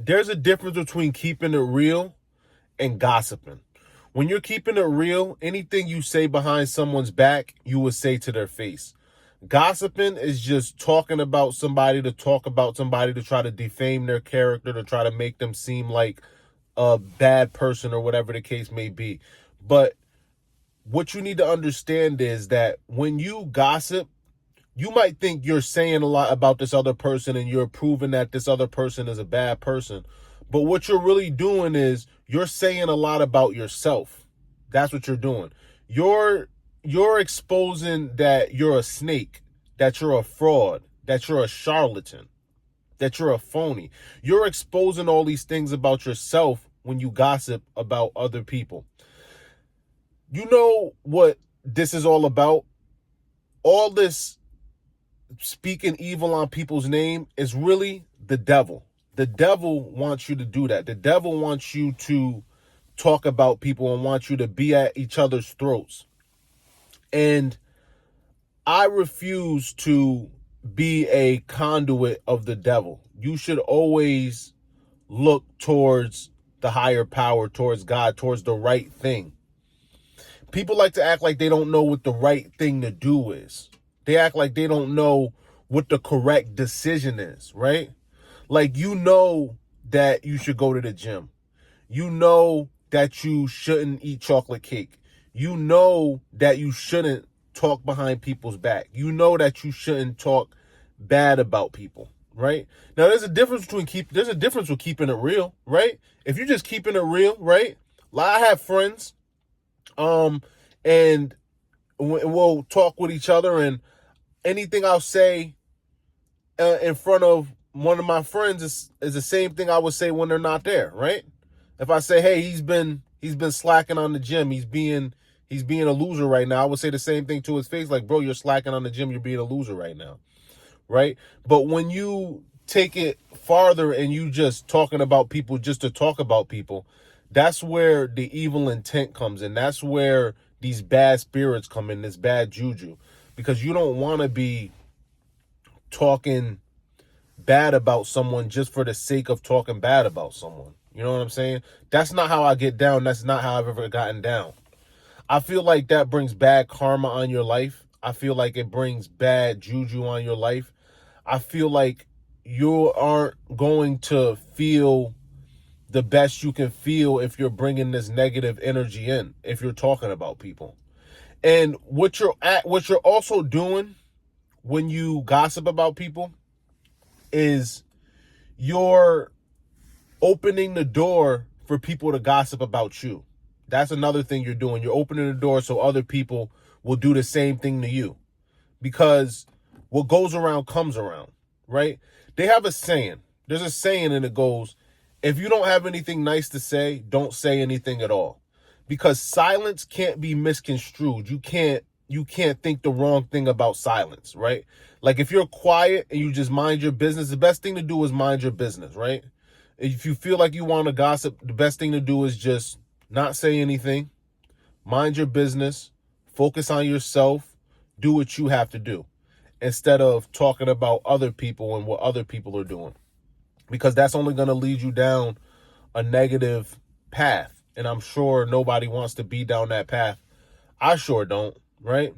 there's a difference between keeping it real and gossiping. When you're keeping it real, anything you say behind someone's back, you would say to their face. Gossiping is just talking about somebody to talk about somebody, to try to defame their character, to try to make them seem like a bad person or whatever the case may be. But what you need to understand is that when you gossip, you might think you're saying a lot about this other person and you're proving that this other person is a bad person. But what you're really doing is you're saying a lot about yourself. That's what you're doing. You're exposing that you're a snake, that you're a fraud, that you're a charlatan, that you're a phony. You're exposing all these things about yourself when you gossip about other people. You know what this is all about? All this speaking evil on people's name is really the devil. The devil wants you to do that. The devil wants you to talk about people and wants you to be at each other's throats. And I refuse to be a conduit of the devil. You should always look towards the higher power, towards God, towards the right thing. People like to act like they don't know what the right thing to do is. They act like they don't know what the correct decision is, right? Like, you know that you should go to the gym. You know that you shouldn't eat chocolate cake. You know that you shouldn't talk behind people's back. You know that you shouldn't talk bad about people, right? Now, there's a difference with keeping it real, right? If you're just keeping it real, right? Like, I have friends, and we'll talk with each other, and anything I'll say in front of one of my friends is the same thing I would say when they're not there, right? If I say, hey, he's been slacking on the gym, he's being a loser right now, I would say the same thing to his face, like, bro, you're slacking on the gym, you're being a loser right now, right? But when you take it farther and you just talking about people just to talk about people, that's where the evil intent comes in. That's where these bad spirits come in, this bad juju, because you don't want to be talking bad about someone just for the sake of talking bad about someone. You know what I'm saying? That's not how I get down. That's not how I've ever gotten down. I feel like that brings bad karma on your life. I feel like it brings bad juju on your life. I feel like you aren't going to feel the best you can feel if you're bringing this negative energy in, if you're talking about people. And what you're also doing when you gossip about people is you're opening the door for people to gossip about you. That's another thing you're doing. You're opening the door so other people will do the same thing to you. Because what goes around comes around, right? They have a saying. There's a saying, and it goes, if you don't have anything nice to say, don't say anything at all. Because silence can't be misconstrued. You can't think the wrong thing about silence, right? Like, if you're quiet and you just mind your business, the best thing to do is mind your business, right? If you feel like you want to gossip, the best thing to do is just not say anything, mind your business, focus on yourself, do what you have to do, instead of talking about other people and what other people are doing. Because that's only going to lead you down a negative path. And I'm sure nobody wants to be down that path. I sure don't, right?